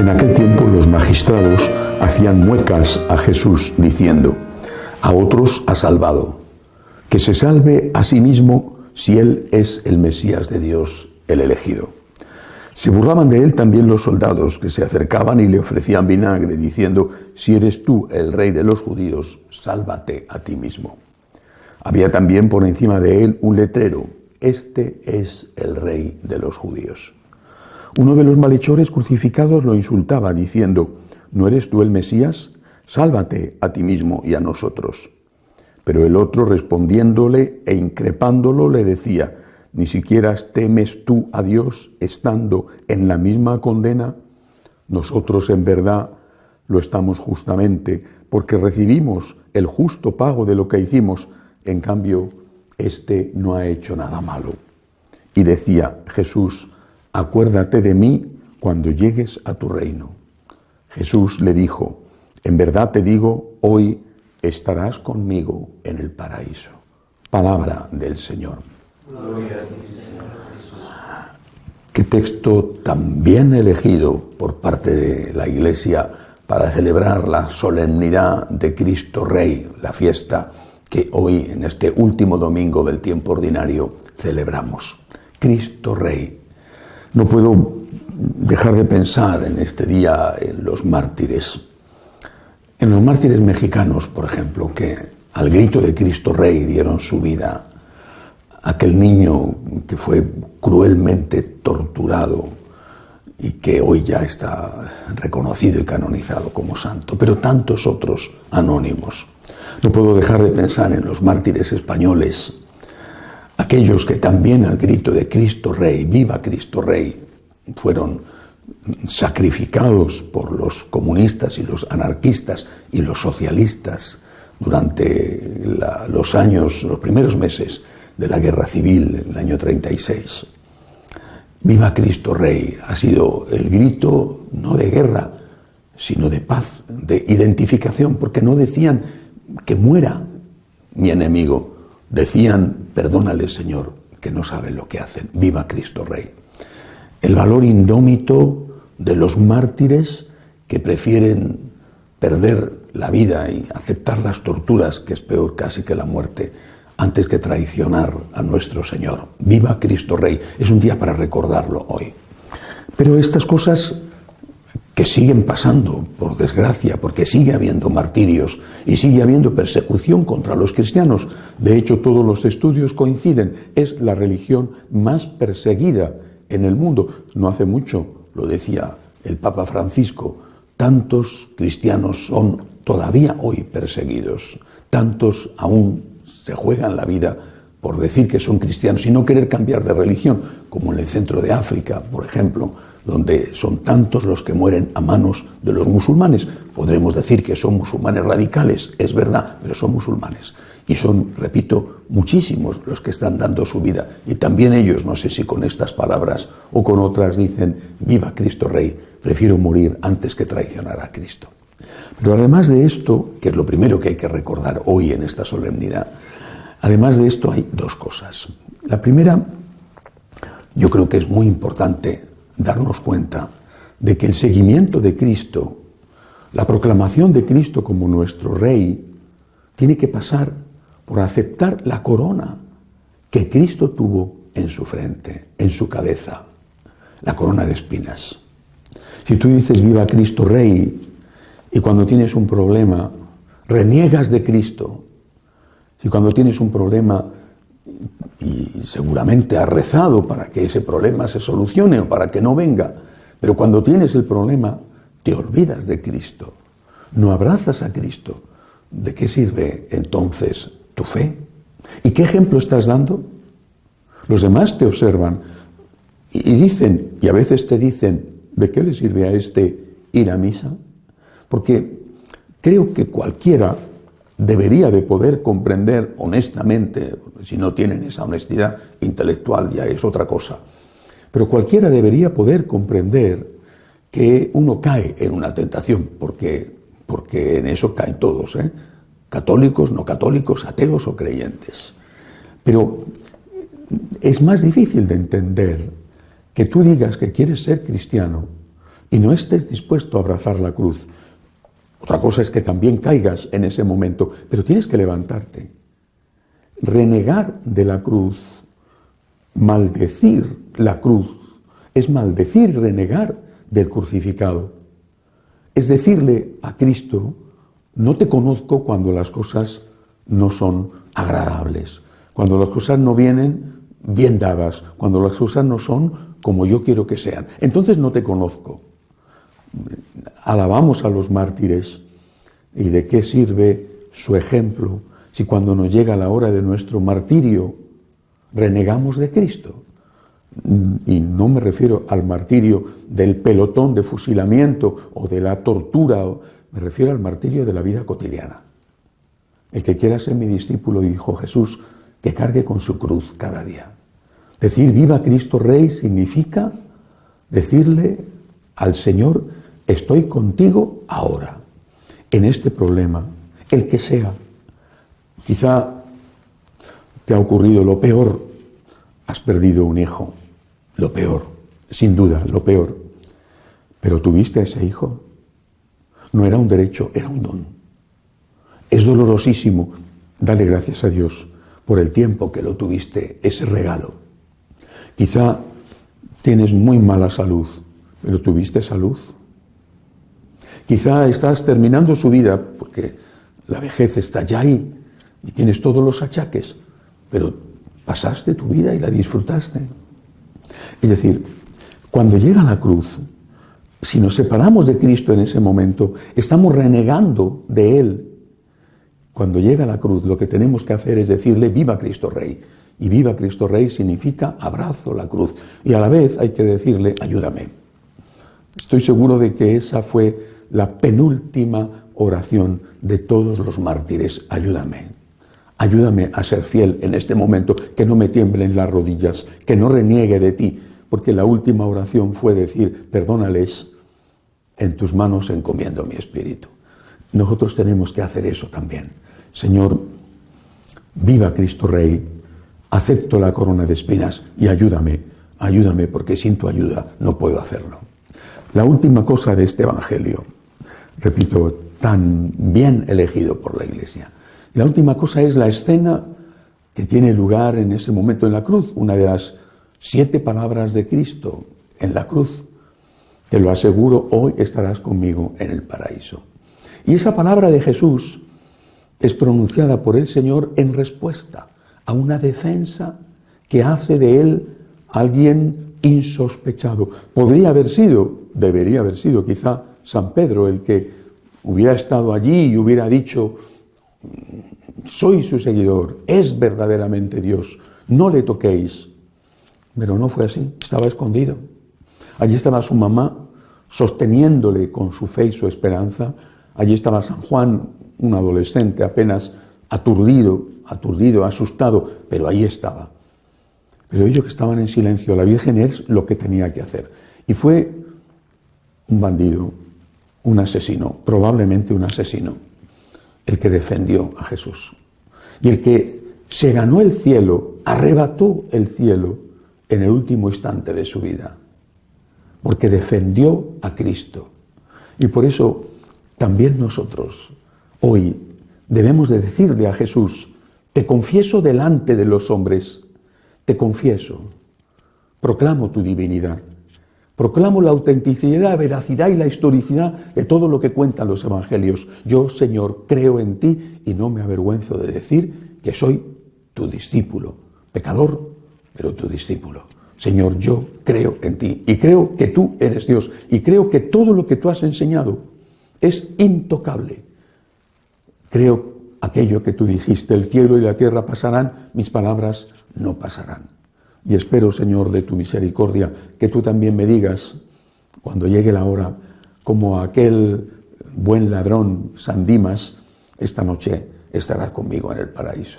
En aquel tiempo los magistrados hacían muecas a Jesús diciendo: a otros ha salvado, que se salve a sí mismo si él es el Mesías de Dios, el elegido. Se burlaban de él también los soldados, que se acercaban y le ofrecían vinagre, diciendo: si eres tú el rey de los judíos, sálvate a ti mismo. Había también por encima de él un letrero: este es el rey de los judíos. Uno de los malhechores crucificados lo insultaba, diciendo: ¿no eres tú el Mesías? Sálvate a ti mismo y a nosotros. Pero el otro, respondiéndole e increpándolo, le decía: ¿ni siquiera temes tú a Dios estando en la misma condena? Nosotros en verdad lo estamos justamente, porque recibimos el justo pago de lo que hicimos. En cambio, este no ha hecho nada malo. Y decía Jesús: acuérdate de mí cuando llegues a tu reino. Jesús le dijo: en verdad te digo, hoy estarás conmigo en el paraíso. Palabra del Señor. Gloria a ti, Señor Jesús. Qué texto tan bien elegido por parte de la Iglesia para celebrar la solemnidad de Cristo Rey, la fiesta que hoy, en este último domingo del tiempo ordinario, celebramos. Cristo Rey. No puedo dejar de pensar en este día en los mártires. En los mártires mexicanos, por ejemplo, que al grito de Cristo Rey dieron su vida. Aquel niño que fue cruelmente torturado y que hoy ya está reconocido y canonizado como santo, pero tantos otros anónimos. No puedo dejar de pensar en los mártires españoles, aquellos que también al grito de Cristo Rey, viva Cristo Rey, fueron sacrificados por los comunistas y los anarquistas y los socialistas durante los primeros meses de la Guerra Civil, en el año 36. Viva Cristo Rey ha sido el grito no de guerra, sino de paz, de identificación, porque no decían que muera mi enemigo, decían: perdónale, Señor, que no saben lo que hacen. Viva Cristo Rey. El valor indómito de los mártires que prefieren perder la vida y aceptar las torturas, que es peor casi que la muerte, antes que traicionar a nuestro Señor. Viva Cristo Rey. Es un día para recordarlo hoy. Pero estas cosas que siguen pasando, por desgracia, porque sigue habiendo martirios y sigue habiendo persecución contra los cristianos. De hecho, todos los estudios coinciden. Es la religión más perseguida en el mundo. No hace mucho lo decía el Papa Francisco: tantos cristianos son todavía hoy perseguidos, tantos aún se juegan la vida por decir que son cristianos y no querer cambiar de religión, como en el centro de África, por ejemplo, donde son tantos los que mueren a manos de los musulmanes. Podremos decir que son musulmanes radicales, es verdad, pero son musulmanes. Y son, repito, muchísimos los que están dando su vida. Y también ellos, no sé si con estas palabras o con otras, dicen: viva Cristo Rey, prefiero morir antes que traicionar a Cristo. Pero además de esto, que es lo primero que hay que recordar hoy en esta solemnidad, además de esto hay dos cosas. La primera, yo creo que es muy importante darnos cuenta de que el seguimiento de Cristo, la proclamación de Cristo como nuestro Rey, tiene que pasar por aceptar la corona que Cristo tuvo en su frente, en su cabeza, la corona de espinas. Si tú dices viva Cristo Rey y cuando tienes un problema reniegas de Cristo, si cuando tienes un problema y seguramente has rezado para que ese problema se solucione o para que no venga, pero cuando tienes el problema te olvidas de Cristo, no abrazas a Cristo, ¿de qué sirve entonces tu fe? ¿Y qué ejemplo estás dando? Los demás te observan y dicen, y a veces te dicen: ¿de qué le sirve a este ir a misa? Porque creo que cualquiera debería de poder comprender honestamente, si no tienen esa honestidad intelectual ya es otra cosa, pero cualquiera debería poder comprender que uno cae en una tentación, porque en eso caen todos, católicos, no católicos, ateos o creyentes. Pero es más difícil de entender que tú digas que quieres ser cristiano, y no estés dispuesto a abrazar la cruz. Otra cosa es que también caigas en ese momento, pero tienes que levantarte. Renegar de la cruz, maldecir la cruz, es maldecir y renegar del crucificado. Es decirle a Cristo, no te conozco cuando las cosas no son agradables, cuando las cosas no vienen bien dadas, cuando las cosas no son como yo quiero que sean. Entonces no te conozco. Alabamos a los mártires. ¿Y de qué sirve su ejemplo si cuando nos llega la hora de nuestro martirio renegamos de Cristo? Y no me refiero al martirio del pelotón de fusilamiento o de la tortura, me refiero al martirio de la vida cotidiana. El que quiera ser mi discípulo, dijo Jesús, que cargue con su cruz cada día. Decir viva Cristo Rey significa decirle al Señor, estoy contigo ahora, en este problema, el que sea. Quizá te ha ocurrido lo peor, has perdido un hijo, lo peor, sin duda, lo peor. Pero tuviste a ese hijo, no era un derecho, era un don. Es dolorosísimo, dale gracias a Dios por el tiempo que lo tuviste, ese regalo. Quizá tienes muy mala salud, pero tuviste salud. Quizá estás terminando su vida porque la vejez está ya ahí y tienes todos los achaques, pero pasaste tu vida y la disfrutaste. Es decir, cuando llega la cruz, si nos separamos de Cristo en ese momento, estamos renegando de Él. Cuando llega la cruz, lo que tenemos que hacer es decirle, viva Cristo Rey. Y viva Cristo Rey significa abrazo la cruz. Y a la vez hay que decirle, ayúdame. Estoy seguro de que esa fue la penúltima oración de todos los mártires. Ayúdame. Ayúdame a ser fiel en este momento, que no me tiemblen las rodillas, que no reniegue de ti, porque la última oración fue decir, perdónales, en tus manos encomiendo mi espíritu. Nosotros tenemos que hacer eso también. Señor, viva Cristo Rey, acepto la corona de espinas y ayúdame, ayúdame, porque sin tu ayuda no puedo hacerlo. La última cosa de este Evangelio, repito, tan bien elegido por la Iglesia. La última cosa es la escena que tiene lugar en ese momento en la cruz, una de las 7 palabras de Cristo en la cruz. Te lo aseguro, hoy estarás conmigo en el paraíso. Y esa palabra de Jesús es pronunciada por el Señor en respuesta a una defensa que hace de él alguien insospechado. Podría haber sido, debería haber sido quizá San Pedro el que hubiera estado allí y hubiera dicho, soy su seguidor, es verdaderamente Dios, no le toquéis. Pero no fue así, estaba escondido. Allí estaba su mamá sosteniéndole con su fe y su esperanza. Allí estaba San Juan, un adolescente apenas aturdido, asustado, pero ahí estaba. Pero ellos que estaban en silencio, la Virgen es lo que tenía que hacer. Y fue un bandido, un asesino, probablemente un asesino, el que defendió a Jesús. Y el que se ganó el cielo, arrebató el cielo en el último instante de su vida, porque defendió a Cristo. Y por eso también nosotros hoy debemos de decirle a Jesús, te confieso delante de los hombres, te confieso, proclamo tu divinidad, proclamo la autenticidad, la veracidad y la historicidad de todo lo que cuentan los evangelios. Yo, Señor, creo en ti y no me avergüenzo de decir que soy tu discípulo, pecador, pero tu discípulo. Señor, yo creo en ti y creo que tú eres Dios y creo que todo lo que tú has enseñado es intocable. Creo aquello que tú dijiste, el cielo y la tierra pasarán, mis palabras no pasarán. Y espero, Señor, de tu misericordia, que tú también me digas, cuando llegue la hora, como aquel buen ladrón, San Dimas, esta noche estará conmigo en el paraíso.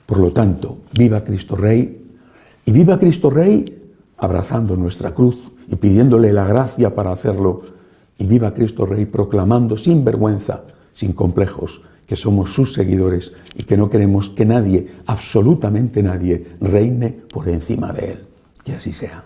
Por lo tanto, viva Cristo Rey, y viva Cristo Rey abrazando nuestra cruz y pidiéndole la gracia para hacerlo, y viva Cristo Rey proclamando sin vergüenza, sin complejos, que somos sus seguidores y que no queremos que nadie, absolutamente nadie, reine por encima de él. Que así sea.